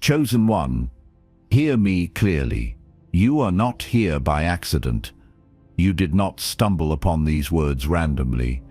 Chosen one, hear me clearly. You are not here by accident. You did not stumble upon these words randomly.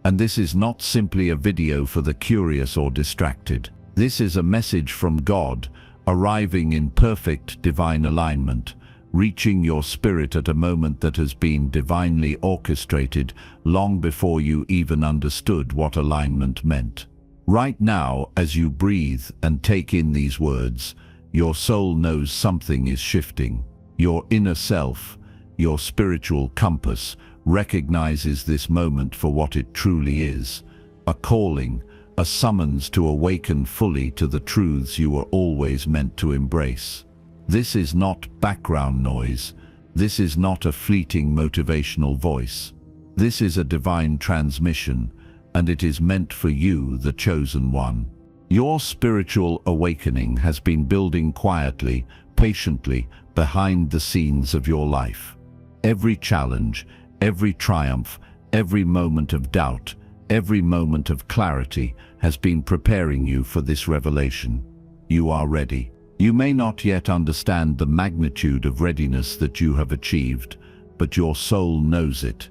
And this is not simply a video for the curious or distracted. This is a message from God, arriving in perfect divine alignment, reaching your spirit at a moment that has been divinely orchestrated long before you even understood what alignment meant. Right now, as you breathe and take in these words, your soul knows something is shifting. Your inner self, your spiritual compass, recognizes this moment for what it truly is: a calling, a summons to awaken fully to the truths you were always meant to embrace. This is not background noise. This is not a fleeting motivational voice. This is a divine transmission, and it is meant for you, the chosen one. Your spiritual awakening has been building quietly, patiently, behind the scenes of your life. Every challenge, every triumph, every moment of doubt, every moment of clarity has been preparing you for this revelation. You are ready. You may not yet understand the magnitude of readiness that you have achieved, but your soul knows it.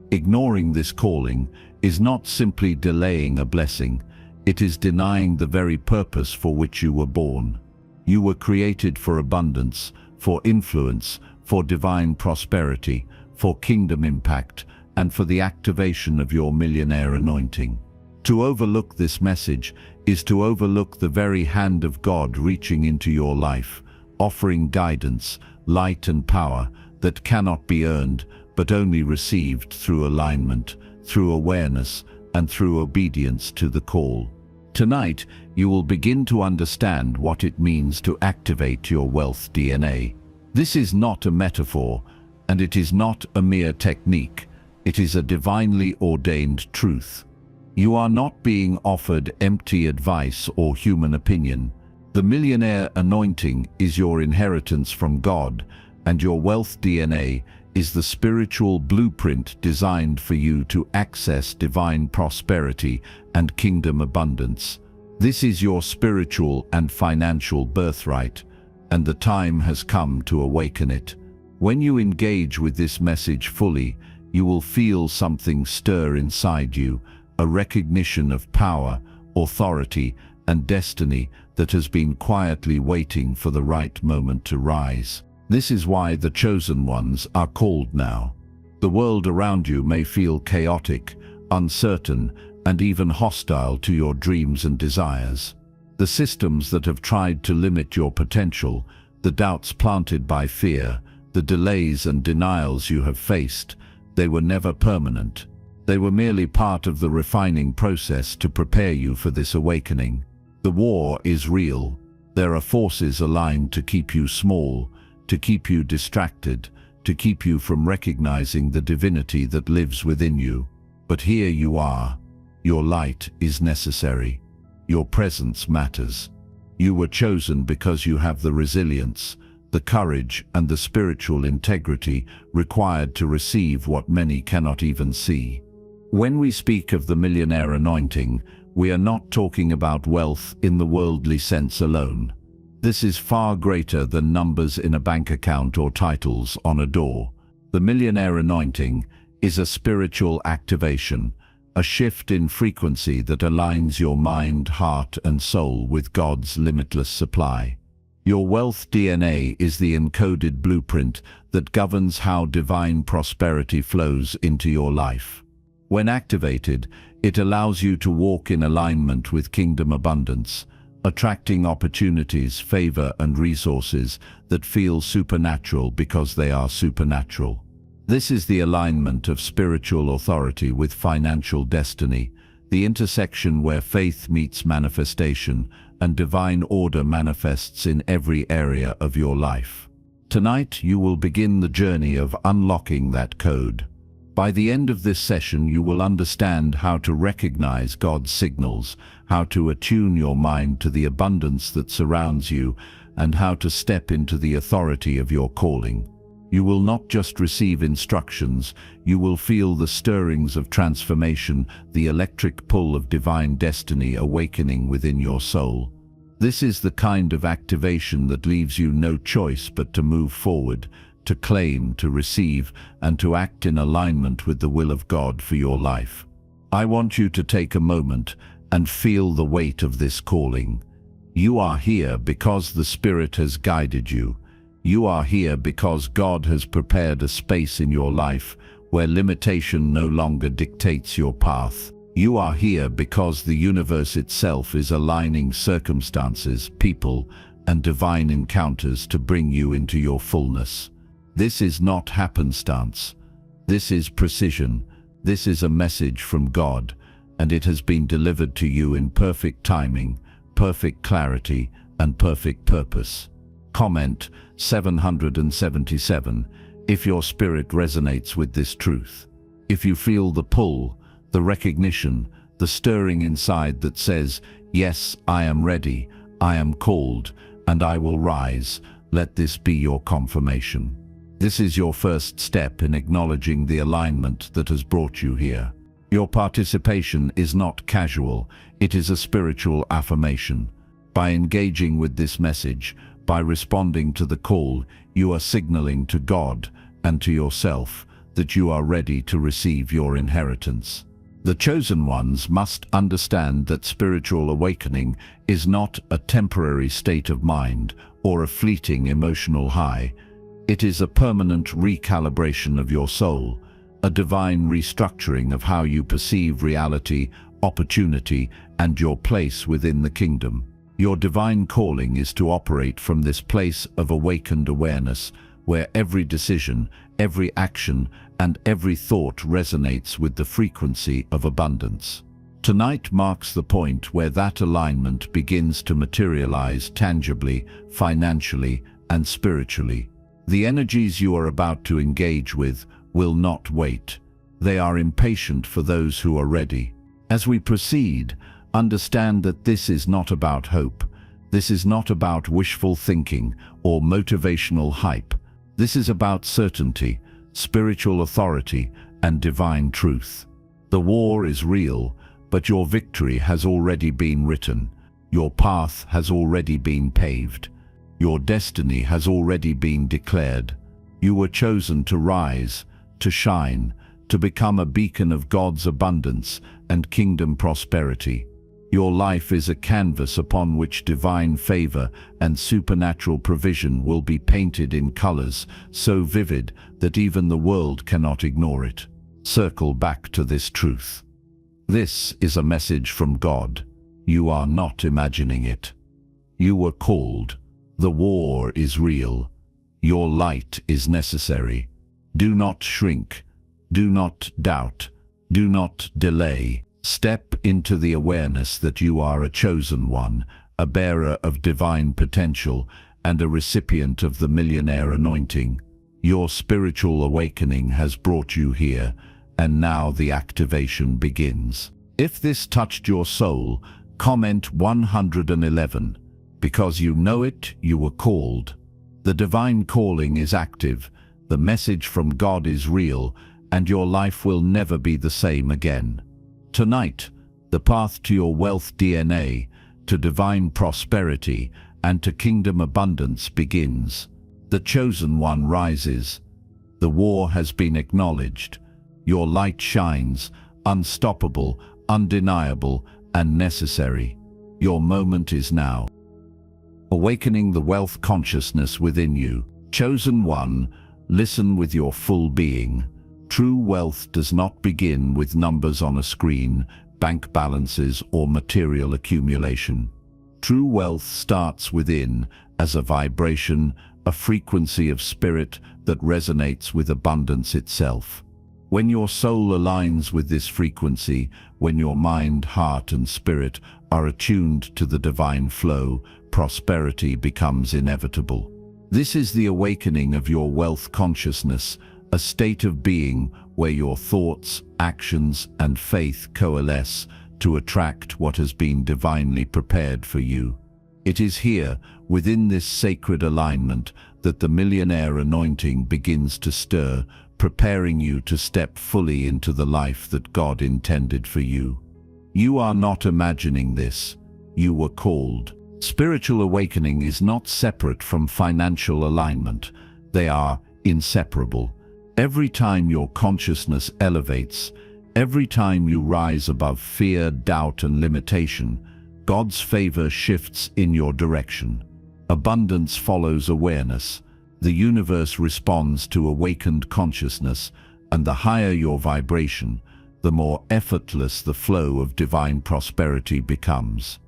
Ignoring this calling is not simply delaying a blessing, it is denying the very purpose for which you were born. You were created for abundance, for influence, for divine prosperity, for kingdom impact, and for the activation of your millionaire anointing. To overlook this message is to overlook the very hand of God reaching into your life, offering guidance, light and power that cannot be earned but only received through alignment, through awareness, and through obedience to the call. Tonight, you will begin to understand what it means to activate your wealth DNA. This is not a metaphor, and it is not a mere technique. It is a divinely ordained truth. You are not being offered empty advice or human opinion. The millionaire anointing is your inheritance from God, and your wealth DNA is the spiritual blueprint designed for you to access divine prosperity and kingdom abundance. This is your spiritual and financial birthright, and the time has come to awaken it. When you engage with this message fully, you will feel something stir inside you, a recognition of power, authority, and destiny that has been quietly waiting for the right moment to rise. This is why the chosen ones are called now. The world around you may feel chaotic, uncertain, and even hostile to your dreams and desires. The systems that have tried to limit your potential, the doubts planted by fear, the delays and denials you have faced, they were never permanent. They were merely part of the refining process to prepare you for this awakening. The war is real. There are forces aligned to keep you small, to keep you distracted, to keep you from recognizing the divinity that lives within you. But here you are. Your light is necessary. Your presence matters. You were chosen because you have the resilience, the courage, and the spiritual integrity required to receive what many cannot even see. When we speak of the millionaire anointing, we are not talking about wealth in the worldly sense alone. This is far greater than numbers in a bank account or titles on a door. The millionaire anointing is a spiritual activation, a shift in frequency that aligns your mind, heart, and soul with God's limitless supply. Your wealth DNA is the encoded blueprint that governs how divine prosperity flows into your life. When activated, it allows you to walk in alignment with kingdom abundance, attracting opportunities, favor, and resources that feel supernatural because they are supernatural. This is the alignment of spiritual authority with financial destiny, the intersection where faith meets manifestation and divine order manifests in every area of your life. Tonight, you will begin the journey of unlocking that code. By the end of this session, you will understand how to recognize God's signals, how to attune your mind to the abundance that surrounds you, and how to step into the authority of your calling. You will not just receive instructions, you will feel the stirrings of transformation, the electric pull of divine destiny awakening within your soul. This is the kind of activation that leaves you no choice but to move forward, to claim, to receive, and to act in alignment with the will of God for your life. I want you to take a moment and feel the weight of this calling. You are here because the Spirit has guided you. You are here because God has prepared a space in your life where limitation no longer dictates your path. You are here because the universe itself is aligning circumstances, people, and divine encounters to bring you into your fullness. This is not happenstance. This is precision. This is a message from God, and it has been delivered to you in perfect timing, perfect clarity, and perfect purpose. Comment 777 if your spirit resonates with this truth. If you feel the pull, the recognition, the stirring inside that says, "Yes, I am ready, I am called, and I will rise," let this be your confirmation. This is your first step in acknowledging the alignment that has brought you here. Your participation is not casual, it is a spiritual affirmation. By engaging with this message, by responding to the call, you are signaling to God and to yourself that you are ready to receive your inheritance. The chosen ones must understand that spiritual awakening is not a temporary state of mind or a fleeting emotional high. It is a permanent recalibration of your soul, a divine restructuring of how you perceive reality, opportunity, and your place within the kingdom. Your divine calling is to operate from this place of awakened awareness, where every decision, every action, and every thought resonates with the frequency of abundance. Tonight marks the point where that alignment begins to materialize tangibly, financially, and spiritually. The energies you are about to engage with will not wait. They are impatient for those who are ready. As we proceed, understand that this is not about hope. This is not about wishful thinking or motivational hype. This is about certainty, spiritual authority, and divine truth. The war is real, but your victory has already been written. Your path has already been paved. Your destiny has already been declared. You were chosen to rise, to shine, to become a beacon of God's abundance and kingdom prosperity. Your life is a canvas upon which divine favor and supernatural provision will be painted in colors so vivid that even the world cannot ignore it. Circle back to this truth. This is a message from God. You are not imagining it. You were called. The war is real. Your light is necessary. Do not shrink. Do not doubt. Do not delay. Step into the awareness that you are a chosen one, a bearer of divine potential, and a recipient of the Millionaire Anointing. Your spiritual awakening has brought you here, and now the activation begins. If this touched your soul, comment 111. Because you know it, you were called. The divine calling is active, the message from God is real, and your life will never be the same again. Tonight, the path to your wealth DNA, to divine prosperity, and to kingdom abundance begins. The chosen one rises. The war has been acknowledged. Your light shines, unstoppable, undeniable, and necessary. Your moment is now. Awakening the wealth consciousness within you. Chosen one, listen with your full being. True wealth does not begin with numbers on a screen, bank balances, or material accumulation. True wealth starts within as a vibration, a frequency of spirit that resonates with abundance itself. When your soul aligns with this frequency, when your mind, heart, and spirit are attuned to the divine flow, prosperity becomes inevitable. This is the awakening of your wealth consciousness, a state of being where your thoughts, actions, and faith coalesce to attract what has been divinely prepared for you. It is here, within this sacred alignment, that the Millionaire Anointing begins to stir, preparing you to step fully into the life that God intended for you. You are not imagining this. You were called. Spiritual awakening is not separate from financial alignment. They are inseparable. Every time your consciousness elevates, every time you rise above fear, doubt, and limitation, God's favor shifts in your direction. Abundance follows awareness. The universe responds to awakened consciousness, and the higher your vibration, the more effortless the flow of divine prosperity becomes.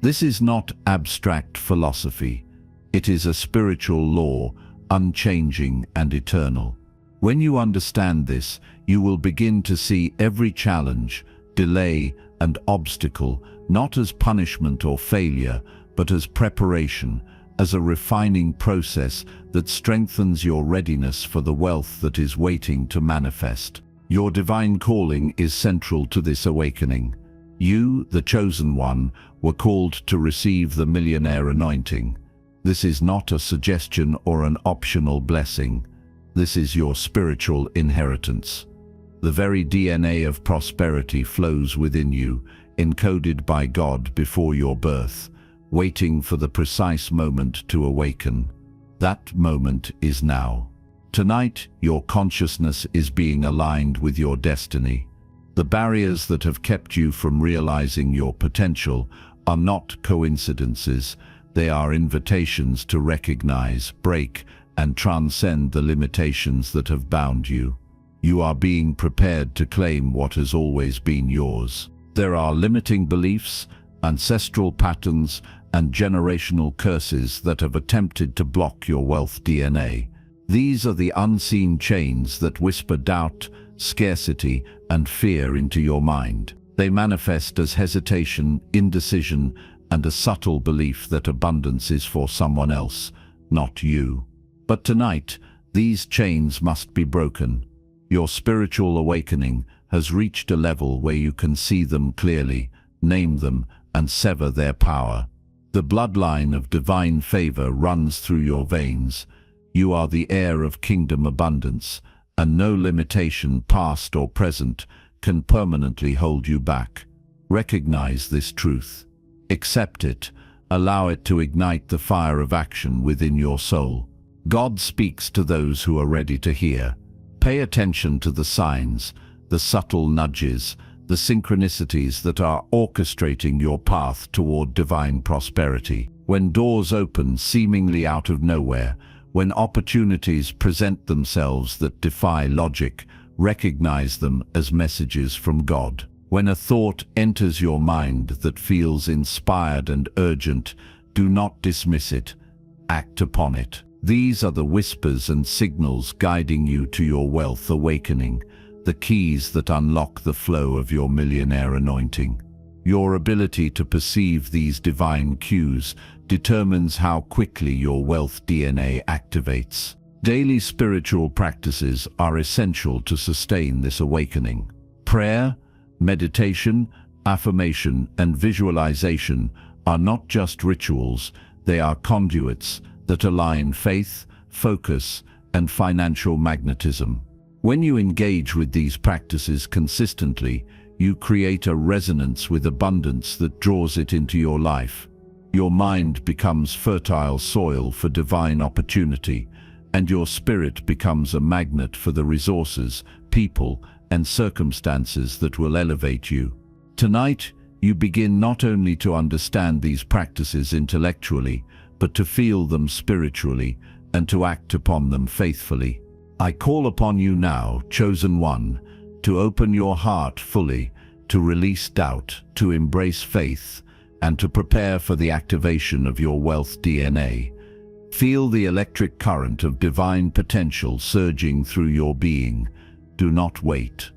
This is not abstract philosophy. It is a spiritual law, unchanging and eternal. When you understand this, you will begin to see every challenge, delay, and obstacle not as punishment or failure, but as preparation, as a refining process that strengthens your readiness for the wealth that is waiting to manifest. Your divine calling is central to this awakening. You, the chosen one, were called to receive the Millionaire Anointing. This is not a suggestion or an optional blessing. This is your spiritual inheritance. The very DNA of prosperity flows within you, encoded by God before your birth, waiting for the precise moment to awaken. That moment is now. Tonight, your consciousness is being aligned with your destiny. The barriers that have kept you from realizing your potential are not coincidences. They are invitations to recognize, break, and transcend the limitations that have bound you. You are being prepared to claim what has always been yours. There are limiting beliefs, ancestral patterns, and generational curses that have attempted to block your wealth DNA. These are the unseen chains that whisper doubt, scarcity, and fear into your mind. They manifest as hesitation, indecision, and a subtle belief that abundance is for someone else, not you. But tonight, these chains must be broken. Your spiritual awakening has reached a level where you can see them clearly, name them, and sever their power. The bloodline of divine favor runs through your veins. You are the heir of kingdom abundance, and no limitation, past or present, can permanently hold you back. Recognize this truth. Accept it. Allow it to ignite the fire of action within your soul. God speaks to those who are ready to hear. Pay attention to the signs, the subtle nudges, the synchronicities that are orchestrating your path toward divine prosperity. When doors open seemingly out of nowhere, when opportunities present themselves that defy logic, recognize them as messages from God. When a thought enters your mind that feels inspired and urgent, do not dismiss it. Act upon it. These are the whispers and signals guiding you to your wealth awakening, the keys that unlock the flow of your millionaire anointing. Your ability to perceive these divine cues determines how quickly your wealth DNA activates. Daily spiritual practices are essential to sustain this awakening. Prayer, meditation, affirmation, and visualization are not just rituals, they are conduits that align faith, focus, and financial magnetism. When you engage with these practices consistently, you create a resonance with abundance that draws it into your life. Your mind becomes fertile soil for divine opportunity, and your spirit becomes a magnet for the resources, people, and circumstances that will elevate you. Tonight, you begin not only to understand these practices intellectually, but to feel them spiritually and to act upon them faithfully. I call upon you now, chosen one, to open your heart fully, to release doubt, to embrace faith, and to prepare for the activation of your wealth DNA. Feel the electric current of divine potential surging through your being. Do not wait.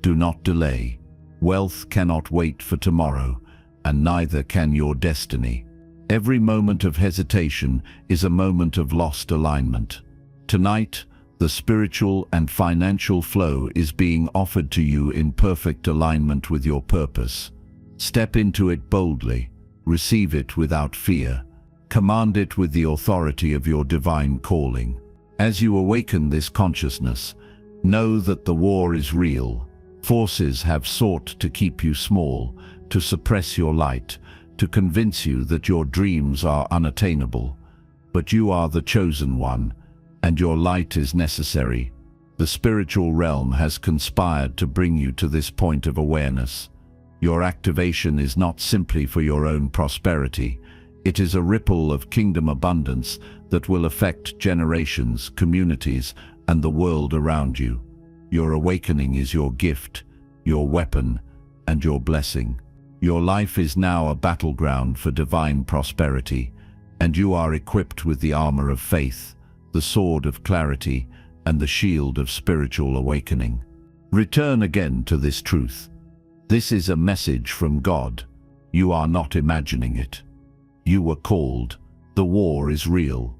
Do not delay. Wealth cannot wait for tomorrow, and neither can your destiny. Every moment of hesitation is a moment of lost alignment. Tonight, the spiritual and financial flow is being offered to you in perfect alignment with your purpose. Step into it boldly. Receive it without fear. Command it with the authority of your divine calling. As you awaken this consciousness, know that the war is real. Forces have sought to keep you small, to suppress your light, to convince you that your dreams are unattainable. But you are the chosen one, and your light is necessary. The spiritual realm has conspired to bring you to this point of awareness. Your activation is not simply for your own prosperity. It is a ripple of kingdom abundance that will affect generations, communities, and the world around you. Your awakening is your gift, your weapon, and your blessing. Your life is now a battleground for divine prosperity, and you are equipped with the armor of faith, the sword of clarity, and the shield of spiritual awakening. Return again to this truth. This is a message from God. You are not imagining it. You were called. The war is real.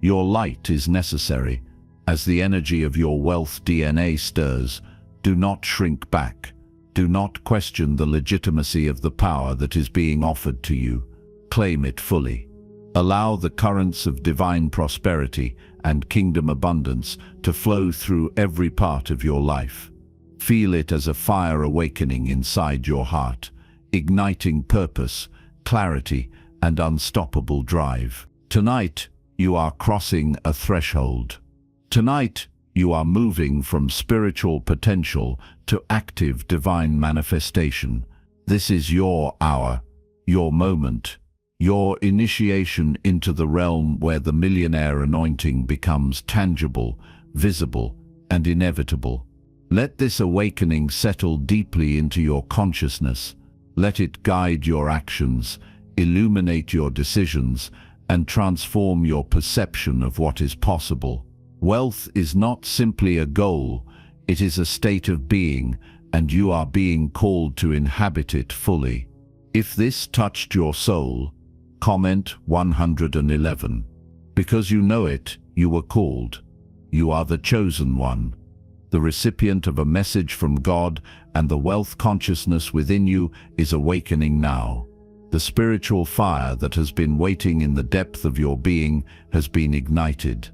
Your light is necessary. As the energy of your wealth DNA stirs, do not shrink back. Do not question the legitimacy of the power that is being offered to you. Claim it fully. Allow the currents of divine prosperity and kingdom abundance to flow through every part of your life. Feel it as a fire awakening inside your heart, igniting purpose, clarity, and unstoppable drive. Tonight, you are crossing a threshold. Tonight, you are moving from spiritual potential to active divine manifestation. This is your hour, your moment, your initiation into the realm where the millionaire anointing becomes tangible, visible, and inevitable. Let this awakening settle deeply into your consciousness. Let it guide your actions, illuminate your decisions, and transform your perception of what is possible. Wealth is not simply a goal, it is a state of being, and you are being called to inhabit it fully. If this touched your soul, comment 111. Because you know it, you were called. You are the chosen one, the recipient of a message from God, and the wealth consciousness within you is awakening now. The spiritual fire that has been waiting in the depth of your being has been ignited.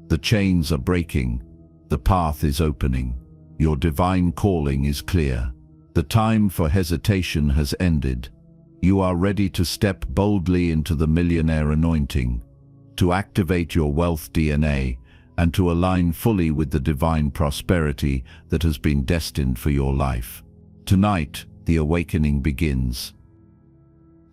The chains are breaking. The path is opening. Your divine calling is clear. The time for hesitation has ended. You are ready to step boldly into the millionaire anointing, to activate your wealth DNA, and to align fully with the divine prosperity that has been destined for your life. Tonight, the awakening begins.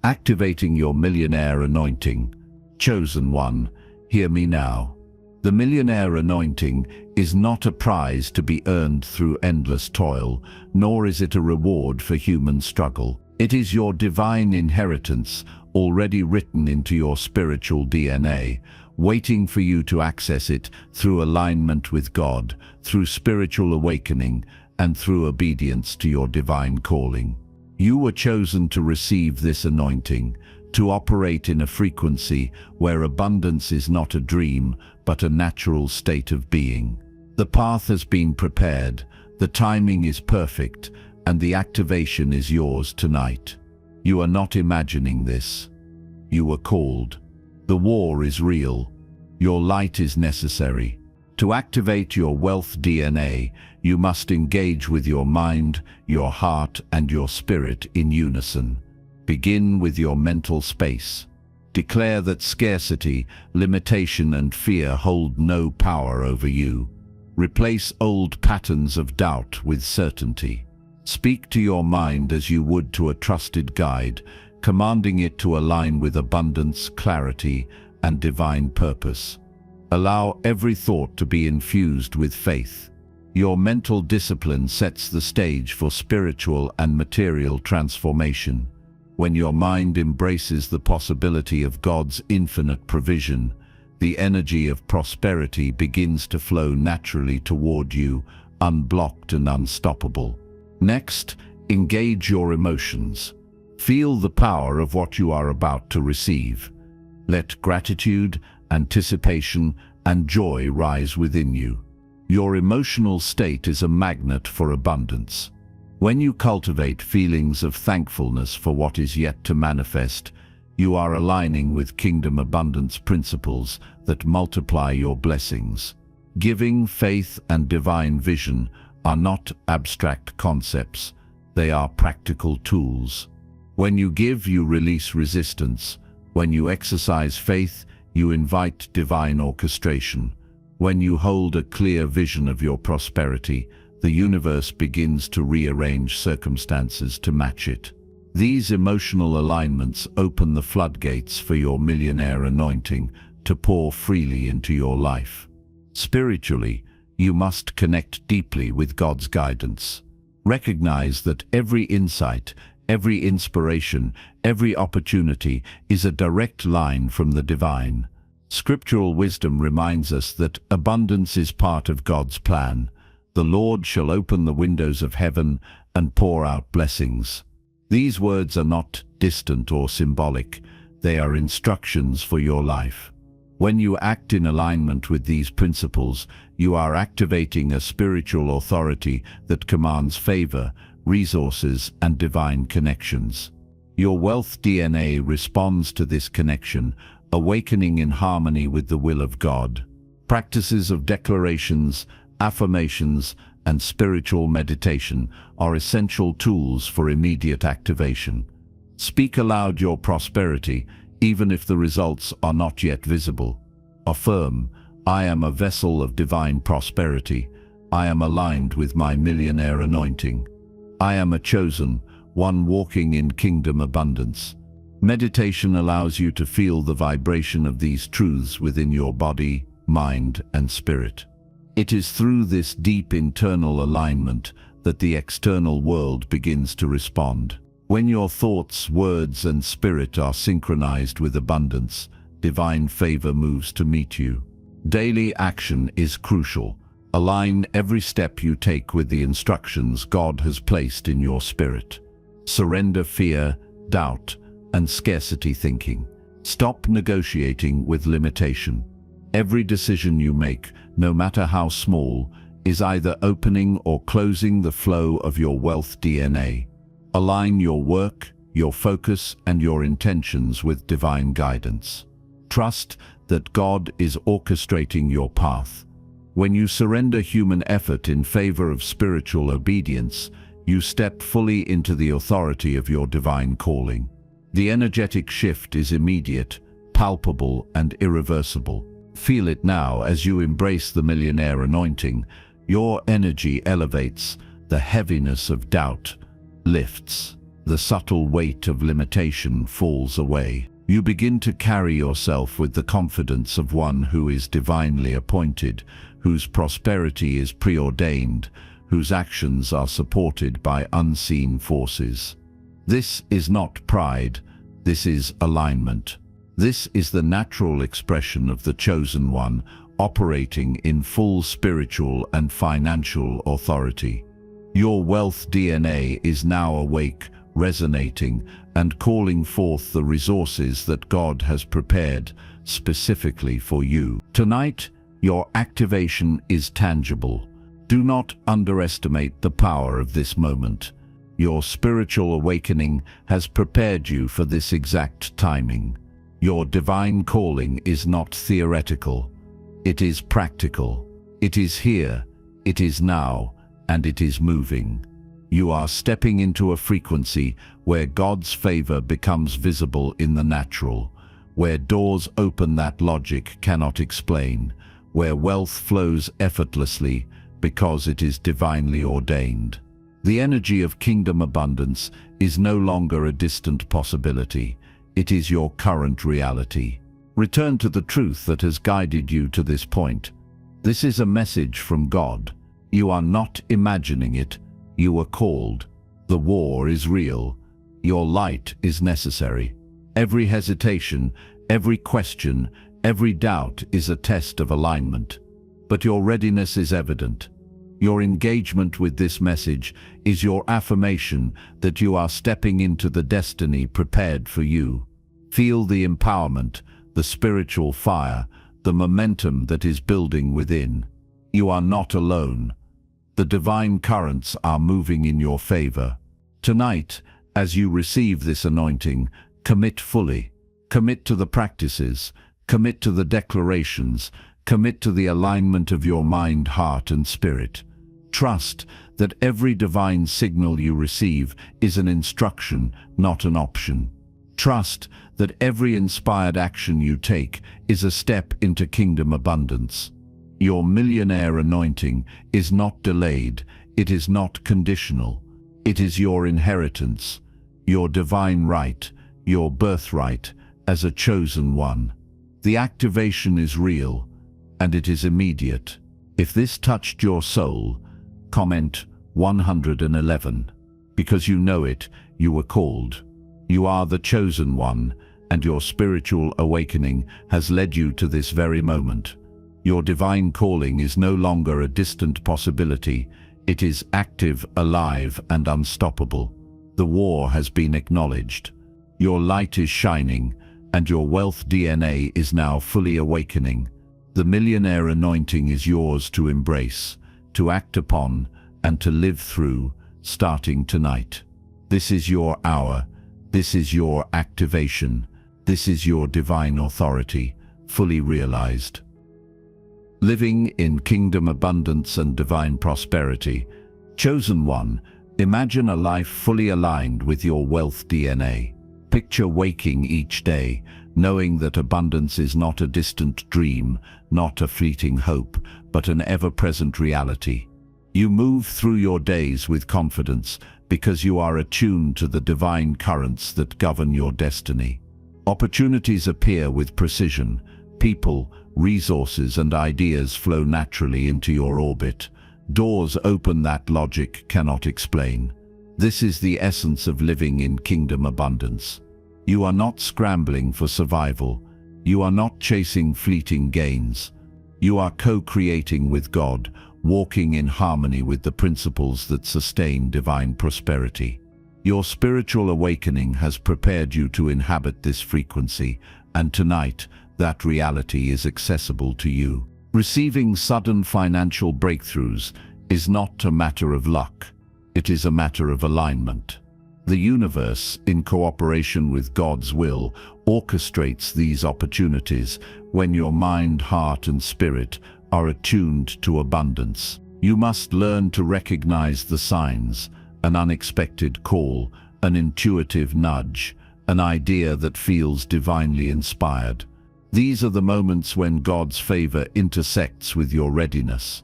Activating your millionaire anointing. Chosen one, hear me now. The millionaire anointing is not a prize to be earned through endless toil, nor is it a reward for human struggle. It is your divine inheritance, already written into your spiritual DNA, waiting for you to access it through alignment with God, through spiritual awakening, and through obedience to your divine calling. You were chosen to receive this anointing, to operate in a frequency where abundance is not a dream, but a natural state of being. The path has been prepared, the timing is perfect, and the activation is yours tonight. You are not imagining this. You were called. The war is real. Your light is necessary. To activate your wealth DNA, you must engage with your mind, your heart, and your spirit in unison. Begin with your mental space. Declare that scarcity, limitation, and fear hold no power over you. Replace old patterns of doubt with certainty. Speak to your mind as you would to a trusted guide, commanding it to align with abundance, clarity, and divine purpose. Allow every thought to be infused with faith. Your mental discipline sets the stage for spiritual and material transformation. When your mind embraces the possibility of God's infinite provision, the energy of prosperity begins to flow naturally toward you, unblocked and unstoppable. Next, engage your emotions. Feel the power of what you are about to receive. Let gratitude, anticipation, and joy rise within you. Your emotional state is a magnet for abundance. When you cultivate feelings of thankfulness for what is yet to manifest, you are aligning with kingdom abundance principles that multiply your blessings. Giving, faith, and divine vision are not abstract concepts, they are practical tools. When you give, you release resistance. When you exercise faith, you invite divine orchestration. When you hold a clear vision of your prosperity, the universe begins to rearrange circumstances to match it. These emotional alignments open the floodgates for your millionaire anointing to pour freely into your life. Spiritually, you must connect deeply with God's guidance. Recognize that every insight, every inspiration, every opportunity is a direct line from the divine. Scriptural wisdom reminds us that abundance is part of God's plan. The Lord shall open the windows of heaven and pour out blessings. These words are not distant or symbolic. They are instructions for your life. When you act in alignment with these principles, you are activating a spiritual authority that commands favor, resources, and divine connections. Your wealth DNA responds to this connection, awakening in harmony with the will of God. Practices of declarations, affirmations, and spiritual meditation are essential tools for immediate activation. Speak aloud your prosperity, even if the results are not yet visible. Affirm, I am a vessel of divine prosperity. I am aligned with my millionaire anointing. I am a chosen one walking in kingdom abundance. Meditation allows you to feel the vibration of these truths within your body, mind, and spirit. It is through this deep internal alignment that the external world begins to respond. When your thoughts, words, and spirit are synchronized with abundance, divine favor moves to meet you. Daily action is crucial. Align every step you take with the instructions God has placed in your spirit. Surrender fear, doubt, and scarcity thinking. Stop negotiating with limitation. Every decision you make, no matter how small, is either opening or closing the flow of your wealth DNA. Align your work, your focus, and your intentions with divine guidance. Trust that God is orchestrating your path. When you surrender human effort in favor of spiritual obedience, you step fully into the authority of your divine calling. The energetic shift is immediate, palpable, and irreversible. Feel it now as you embrace the millionaire anointing. Your energy elevates, the heaviness of doubt lifts, the subtle weight of limitation falls away. You begin to carry yourself with the confidence of one who is divinely appointed, whose prosperity is preordained, whose actions are supported by unseen forces. This is not pride, this is alignment. This is the natural expression of the chosen one, operating in full spiritual and financial authority. Your wealth DNA is now awake, resonating, and calling forth the resources that God has prepared specifically for you. Tonight, your activation is tangible. Do not underestimate the power of this moment. Your spiritual awakening has prepared you for this exact timing. Your divine calling is not theoretical. It is practical. It is here, it is now, and it is moving. You are stepping into a frequency where God's favor becomes visible in the natural, where doors open that logic cannot explain, where wealth flows effortlessly because it is divinely ordained. The energy of kingdom abundance is no longer a distant possibility. It is your current reality. Return to the truth that has guided you to this point. This is a message from God. You are not imagining it. You are called. The war is real. Your light is necessary. Every hesitation, every question, every doubt is a test of alignment. But your readiness is evident. Your engagement with this message is your affirmation that you are stepping into the destiny prepared for you. Feel the empowerment, the spiritual fire, the momentum that is building within. You are not alone. The divine currents are moving in your favor. Tonight, as you receive this anointing, commit fully. Commit to the practices, commit to the declarations, commit to the alignment of your mind, heart, and spirit. Trust that every divine signal you receive is an instruction, not an option. Trust that every inspired action you take is a step into kingdom abundance. Your millionaire anointing is not delayed, it is not conditional. It is your inheritance, your divine right, your birthright as a chosen one. The activation is real, and it is immediate. If this touched your soul, comment 111. Because you know it, you were called. You are the chosen one, and your spiritual awakening has led you to this very moment. Your divine calling is no longer a distant possibility. It is active, alive, and unstoppable. The war has been acknowledged. Your light is shining, and your wealth DNA is now fully awakening. The millionaire anointing is yours to embrace, to act upon, and to live through, starting tonight. This is your hour. This is your activation. This is your divine authority, fully realized. Living in kingdom abundance and divine prosperity. Chosen one, imagine a life fully aligned with your wealth DNA. Picture waking each day, knowing that abundance is not a distant dream, not a fleeting hope, but an ever-present reality. You move through your days with confidence because you are attuned to the divine currents that govern your destiny. Opportunities appear with precision. People, resources, and ideas flow naturally into your orbit. Doors open that logic cannot explain. This is the essence of living in kingdom abundance. You are not scrambling for survival. You are not chasing fleeting gains. You are co-creating with God, walking in harmony with the principles that sustain divine prosperity. Your spiritual awakening has prepared you to inhabit this frequency, and tonight, that reality is accessible to you. Receiving sudden financial breakthroughs is not a matter of luck. It is a matter of alignment. The universe, in cooperation with God's will, orchestrates these opportunities when your mind, heart, and spirit are attuned to abundance. You must learn to recognize the signs, an unexpected call, an intuitive nudge, an idea that feels divinely inspired. These are the moments when God's favor intersects with your readiness.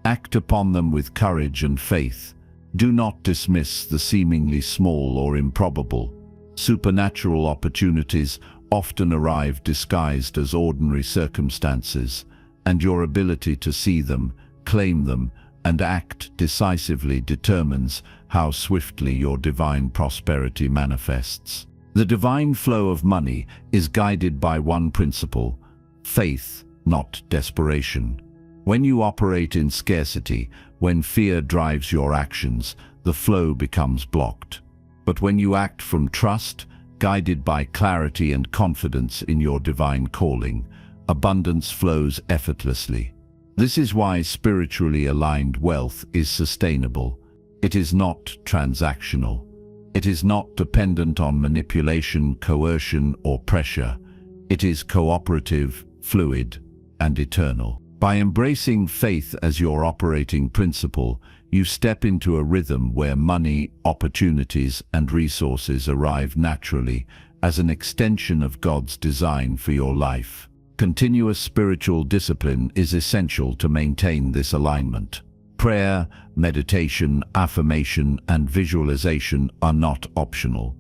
Act upon them with courage and faith. Do not dismiss the seemingly small or improbable. Supernatural opportunities often arrive disguised as ordinary circumstances, and your ability to see them, claim them, and act decisively determines how swiftly your divine prosperity manifests. The divine flow of money is guided by one principle: faith, not desperation. When you operate in scarcity, when fear drives your actions, the flow becomes blocked. But when you act from trust, guided by clarity and confidence in your divine calling, abundance flows effortlessly. This is why spiritually aligned wealth is sustainable. It is not transactional. It is not dependent on manipulation, coercion, or pressure. It is cooperative, fluid, and eternal. By embracing faith as your operating principle, you step into a rhythm where money, opportunities, and resources arrive naturally as an extension of God's design for your life. Continuous spiritual discipline is essential to maintain this alignment. Prayer, meditation, affirmation, and visualization are not optional.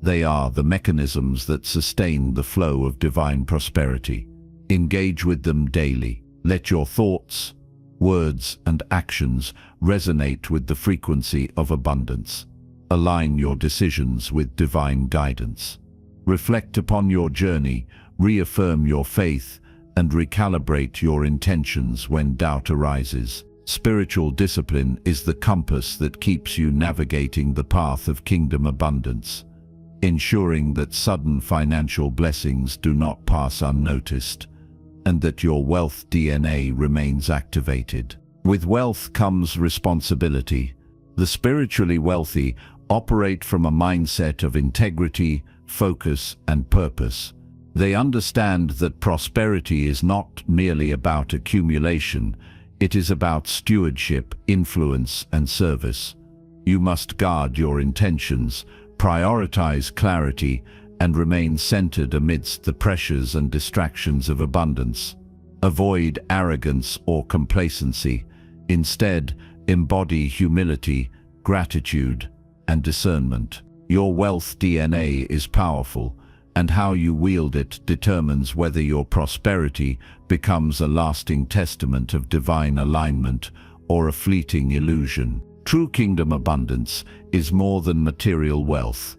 They are the mechanisms that sustain the flow of divine prosperity. Engage with them daily. Let your thoughts, words, and actions resonate with the frequency of abundance. Align your decisions with divine guidance. Reflect upon your journey, reaffirm your faith, and recalibrate your intentions when doubt arises. Spiritual discipline is the compass that keeps you navigating the path of kingdom abundance, ensuring that sudden financial blessings do not pass unnoticed, and that your wealth DNA remains activated. With wealth comes responsibility. The spiritually wealthy operate from a mindset of integrity, focus, and purpose. They understand that prosperity is not merely about accumulation, It is about stewardship, influence, and service. You must guard your intentions, prioritize clarity, and remain centered amidst the pressures and distractions of abundance. Avoid arrogance or complacency. Instead, embody humility, gratitude, and discernment. Your wealth DNA is powerful, and how you wield it determines whether your prosperity becomes a lasting testament of divine alignment or a fleeting illusion. True kingdom abundance is more than material wealth.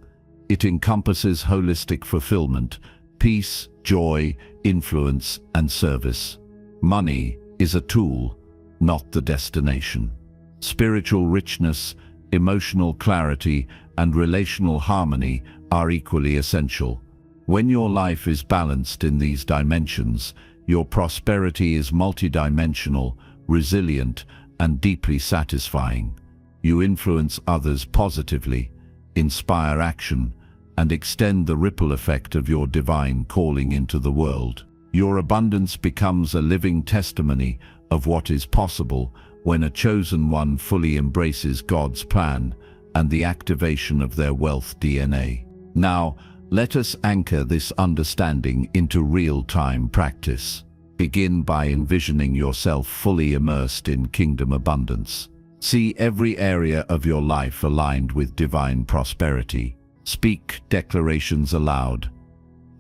It encompasses holistic fulfillment, peace, joy, influence, and service. Money is a tool, not the destination. Spiritual richness, emotional clarity, and relational harmony are equally essential. When your life is balanced in these dimensions, your prosperity is multidimensional, resilient, and deeply satisfying. You influence others positively, inspire action, and extend the ripple effect of your divine calling into the world. Your abundance becomes a living testimony of what is possible when a chosen one fully embraces God's plan and the activation of their wealth DNA. Now, let us anchor this understanding into real-time practice. Begin by envisioning yourself fully immersed in kingdom abundance. See every area of your life aligned with divine prosperity. Speak declarations aloud.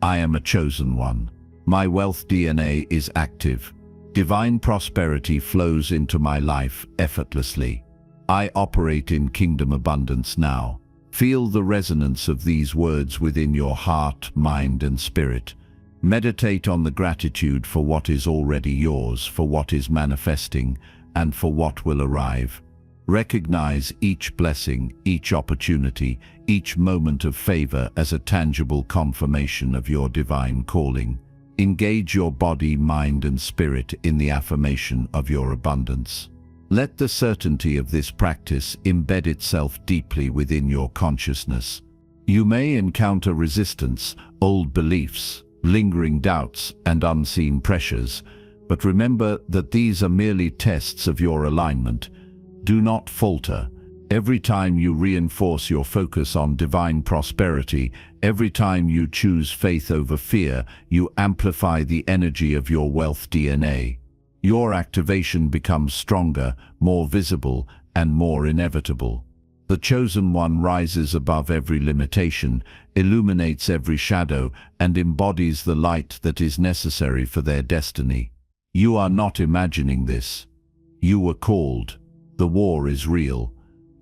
I am a chosen one. My wealth DNA is active. Divine prosperity flows into my life effortlessly. I operate in kingdom abundance now. Feel the resonance of these words within your heart, mind, and spirit. Meditate on the gratitude for what is already yours, for what is manifesting, and for what will arrive. Recognize each blessing, each opportunity, each moment of favor as a tangible confirmation of your divine calling. Engage your body, mind, and spirit in the affirmation of your abundance. Let the certainty of this practice embed itself deeply within your consciousness. You may encounter resistance, old beliefs, lingering doubts, and unseen pressures, but remember that these are merely tests of your alignment. Do not falter. Every time you reinforce your focus on divine prosperity, every time you choose faith over fear, you amplify the energy of your wealth DNA. Your activation becomes stronger, more visible, and more inevitable. The chosen one rises above every limitation, illuminates every shadow, and embodies the light that is necessary for their destiny. You are not imagining this. You were called. The war is real.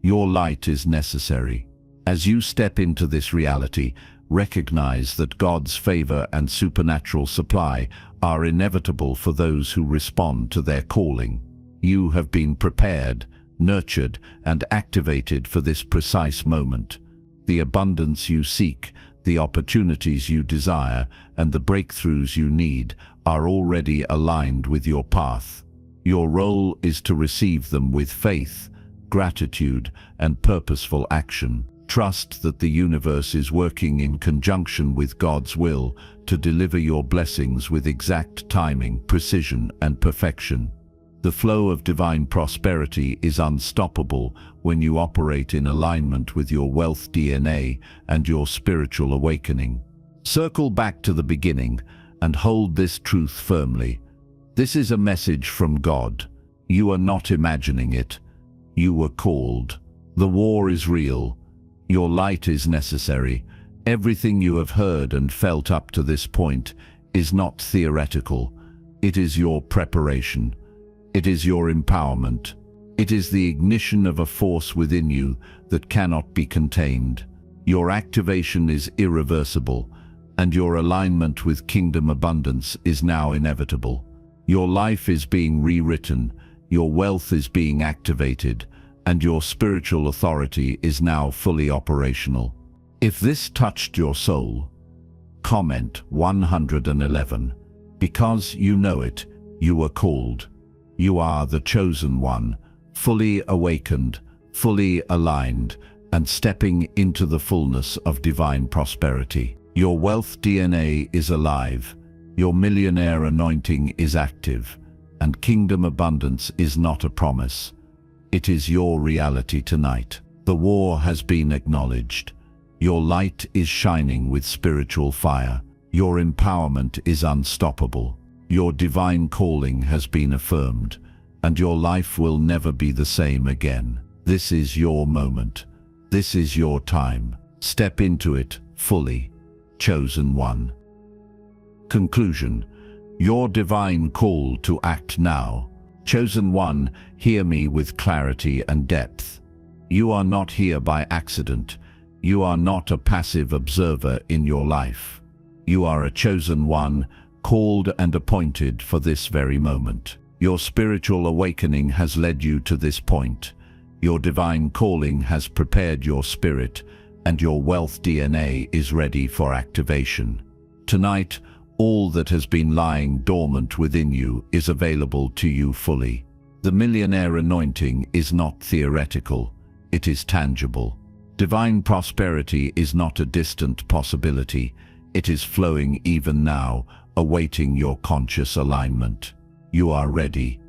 Your light is necessary. As you step into this reality, recognize that God's favor and supernatural supply are inevitable for those who respond to their calling. You have been prepared, nurtured, and activated for this precise moment. The abundance you seek, the opportunities you desire, and the breakthroughs you need are already aligned with your path. Your role is to receive them with faith, gratitude, and purposeful action. Trust that the universe is working in conjunction with God's will to deliver your blessings with exact timing, precision, and perfection. The flow of divine prosperity is unstoppable when you operate in alignment with your wealth DNA and your spiritual awakening. Circle back to the beginning and hold this truth firmly. This is a message from God. You are not imagining it. You were called. The war is real. Your light is necessary. Everything you have heard and felt up to this point is not theoretical. It is your preparation. It is your empowerment. It is the ignition of a force within you that cannot be contained. Your activation is irreversible, and your alignment with kingdom abundance is now inevitable. Your life is being rewritten, your wealth is being activated, and your spiritual authority is now fully operational. If this touched your soul, comment 111. Because you know it, you are called. You are the chosen one, fully awakened, fully aligned, and stepping into the fullness of divine prosperity. Your wealth DNA is alive. Your millionaire anointing is active, And kingdom abundance is not a promise. It is your reality tonight. The war has been acknowledged. Your light is shining with spiritual fire. Your empowerment is unstoppable. Your divine calling has been affirmed, and your life will never be the same again. This is your moment. This is your time. Step into it fully. Chosen one. Conclusion. Your divine call to act now. Chosen one, hear me with clarity and depth. You are not here by accident. You are not a passive observer in your life. You are a chosen one, called and appointed for this very moment. Your spiritual awakening has led you to this point. Your divine calling has prepared your spirit, and your wealth DNA is ready for activation. Tonight, all that has been lying dormant within you is available to you fully. The Millionaire Anointing is not theoretical, it is tangible. Divine prosperity is not a distant possibility, it is flowing even now, awaiting your conscious alignment. You are ready,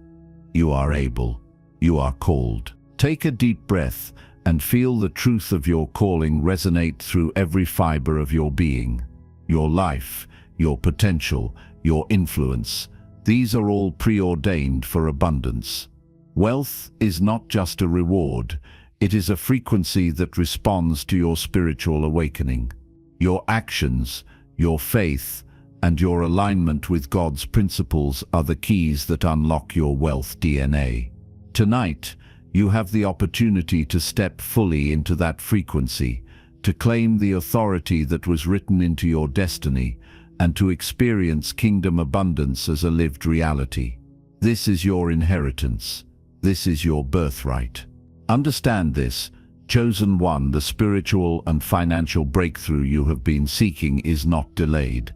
you are able, you are called. Take a deep breath and feel the truth of your calling resonate through every fiber of your being. Your life, your potential, your influence, these are all preordained for abundance. Wealth is not just a reward, it is a frequency that responds to your spiritual awakening. Your actions, your faith, and your alignment with God's principles are the keys that unlock your wealth DNA. Tonight, you have the opportunity to step fully into that frequency, to claim the authority that was written into your destiny, and to experience kingdom abundance as a lived reality. This is your inheritance. This is your birthright. Understand this, chosen one, the spiritual and financial breakthrough you have been seeking is not delayed.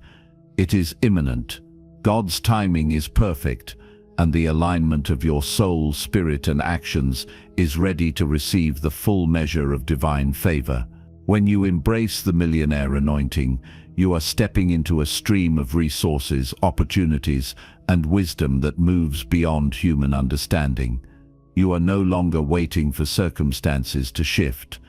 It is imminent. God's timing is perfect, and the alignment of your soul, spirit, and actions is ready to receive the full measure of divine favor. When you embrace the Millionaire Anointing, you are stepping into a stream of resources, opportunities, and wisdom that moves beyond human understanding. You are no longer waiting for circumstances to shift.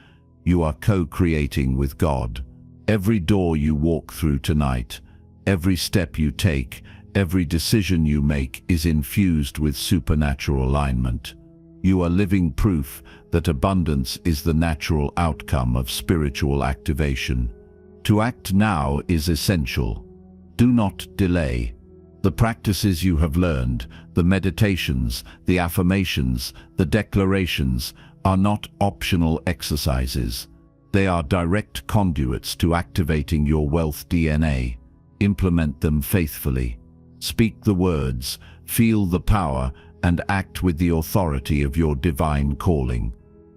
You are co-creating with God. Every door you walk through tonight, every step you take, every decision you make is infused with supernatural alignment. You are living proof that abundance is the natural outcome of spiritual activation. To act now is essential. Do not delay. The practices you have learned, the meditations, the affirmations, the declarations, are not optional exercises. They are direct conduits to activating your wealth DNA. Implement them faithfully. Speak the words, feel the power, and act with the authority of your divine calling.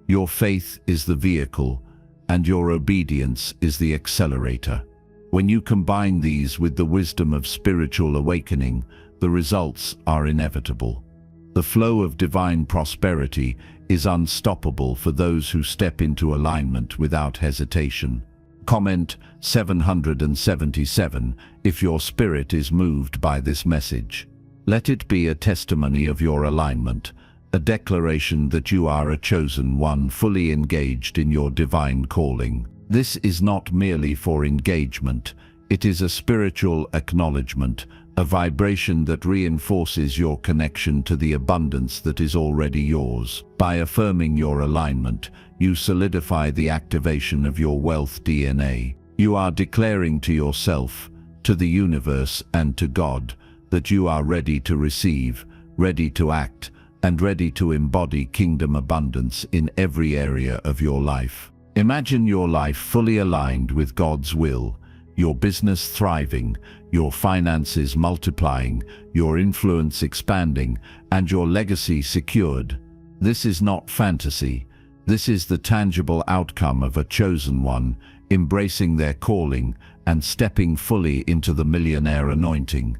Your faith is the vehicle, and your obedience is the accelerator. When you combine these with the wisdom of spiritual awakening, the results are inevitable. The flow of divine prosperity is unstoppable for those who step into alignment without hesitation. Comment 777 if your spirit is moved by this message. Let it be a testimony of your alignment, a declaration that you are a chosen one fully engaged in your divine calling. This is not merely for engagement, it is a spiritual acknowledgement, a vibration that reinforces your connection to the abundance that is already yours. By affirming your alignment, you solidify the activation of your wealth DNA. You are declaring to yourself, to the universe, and to God that you are ready to receive, ready to act, and ready to embody kingdom abundance in every area of your life. Imagine your life fully aligned with God's will, your business thriving, your finances multiplying, your influence expanding, and your legacy secured. This is not fantasy. This is the tangible outcome of a chosen one, embracing their calling and stepping fully into the Millionaire Anointing.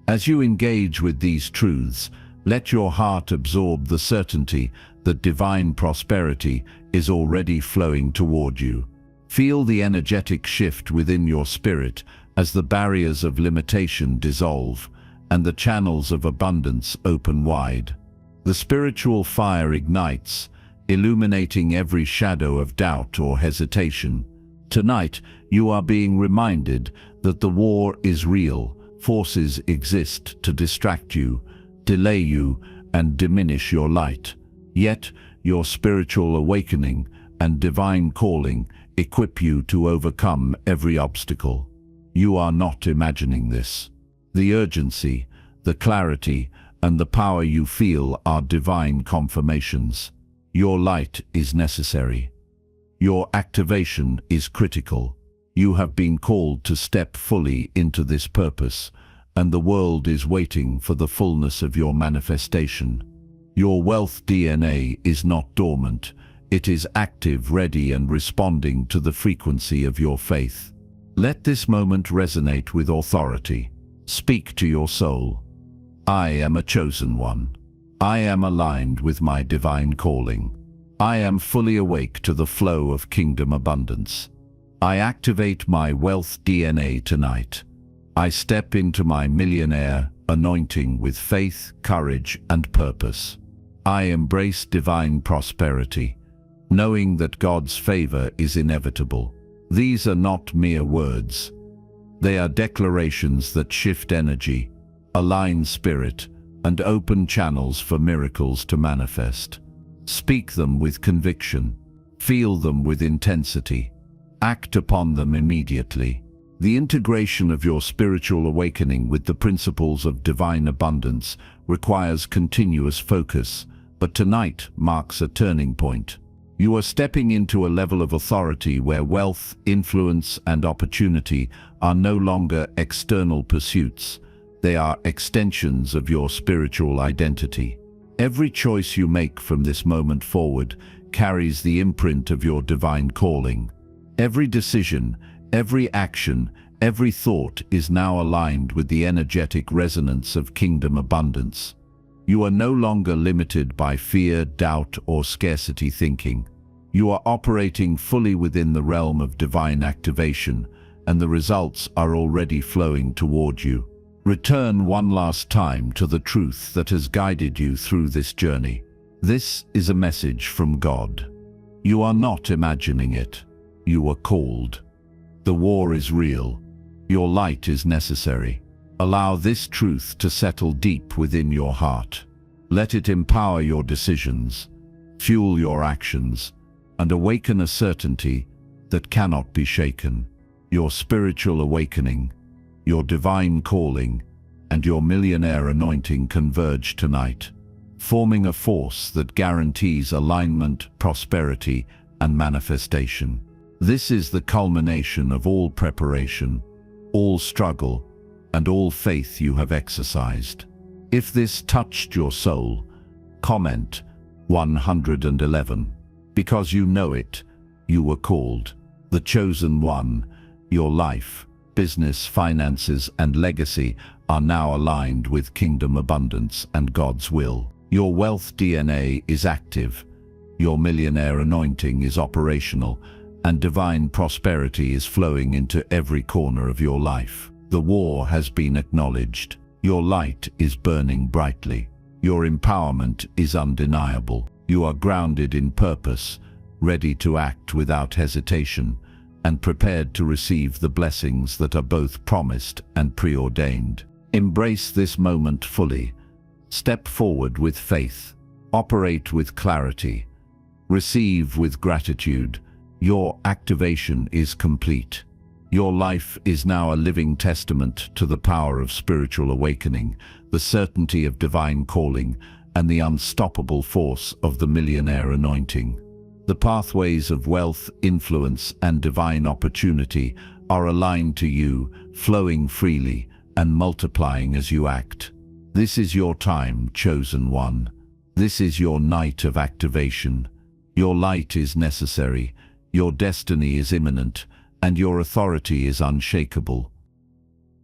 As you engage with these truths, let your heart absorb the certainty that divine prosperity is already flowing toward you. Feel the energetic shift within your spirit as the barriers of limitation dissolve, and the channels of abundance open wide. The spiritual fire ignites, illuminating every shadow of doubt or hesitation. Tonight, you are being reminded that the war is real. Forces exist to distract you, delay you, and diminish your light. Yet, your spiritual awakening and divine calling equip you to overcome every obstacle. You are not imagining this. The urgency, the clarity, and the power you feel are divine confirmations. Your light is necessary. Your activation is critical. You have been called to step fully into this purpose, and the world is waiting for the fullness of your manifestation. Your wealth DNA is not dormant. It is active, ready, and responding to the frequency of your faith. Let this moment resonate with authority. Speak to your soul. I am a chosen one. I am aligned with my divine calling. I am fully awake to the flow of kingdom abundance. I activate my wealth DNA tonight. I step into my millionaire anointing with faith, courage, and purpose. I embrace divine prosperity, knowing that God's favor is inevitable. These are not mere words. They are declarations that shift energy, align spirit, and open channels for miracles to manifest. Speak them with conviction. Feel them with intensity. Act upon them immediately. The integration of your spiritual awakening with the principles of divine abundance requires continuous focus, but tonight marks a turning point. You are stepping into a level of authority where wealth, influence, and opportunity are no longer external pursuits. They are extensions of your spiritual identity. Every choice you make from this moment forward carries the imprint of your divine calling. Every decision, every action, every thought is now aligned with the energetic resonance of kingdom abundance. You are no longer limited by fear, doubt, or scarcity thinking. You are operating fully within the realm of divine activation, and the results are already flowing toward you. Return one last time to the truth that has guided you through this journey. This is a message from God. You are not imagining it. You are called. The war is real. Your light is necessary. Allow this truth to settle deep within your heart. Let it empower your decisions, fuel your actions, and awaken a certainty that cannot be shaken. Your spiritual awakening, your divine calling, and your millionaire anointing converge tonight, forming a force that guarantees alignment, prosperity, and manifestation. This is the culmination of all preparation, all struggle, and all faith you have exercised. If this touched your soul, comment 111. Because you know it, you were called. The chosen one. Your life, business, finances, and legacy are now aligned with kingdom abundance and God's will. Your wealth DNA is active. Your millionaire anointing is operational, and divine prosperity is flowing into every corner of your life. The war has been acknowledged. Your light is burning brightly. Your empowerment is undeniable. You are grounded in purpose, ready to act without hesitation, and prepared to receive the blessings that are both promised and preordained. Embrace this moment fully. Step forward with faith. Operate with clarity. Receive with gratitude. Your activation is complete. Your life is now a living testament to the power of spiritual awakening, the certainty of divine calling, and the unstoppable force of the millionaire anointing. The pathways of wealth, influence, and divine opportunity are aligned to you, flowing freely and multiplying as you act. This is your time, chosen one. This is your night of activation. Your light is necessary, your destiny is imminent, and your authority is unshakable.